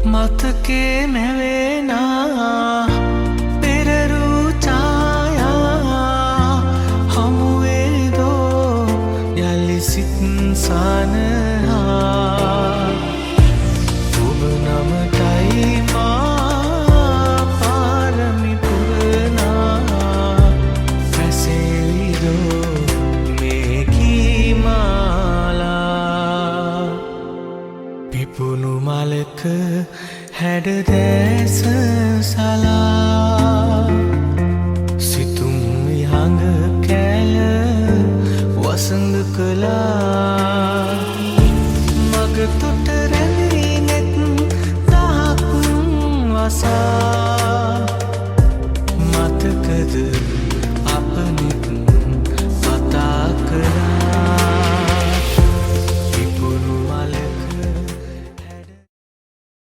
මතකේ මැවෙනා පෙරරු ඡායා හමුවේදෝ යලි සිත් සනහා ඔබ නමටයි මා පාරමි පුරනා පැසෙවිදෝ මේ කීමාලා පිපුණු මලක හැඩ දැස සලා සිතුම් විහඟ කැල වසඟ කළා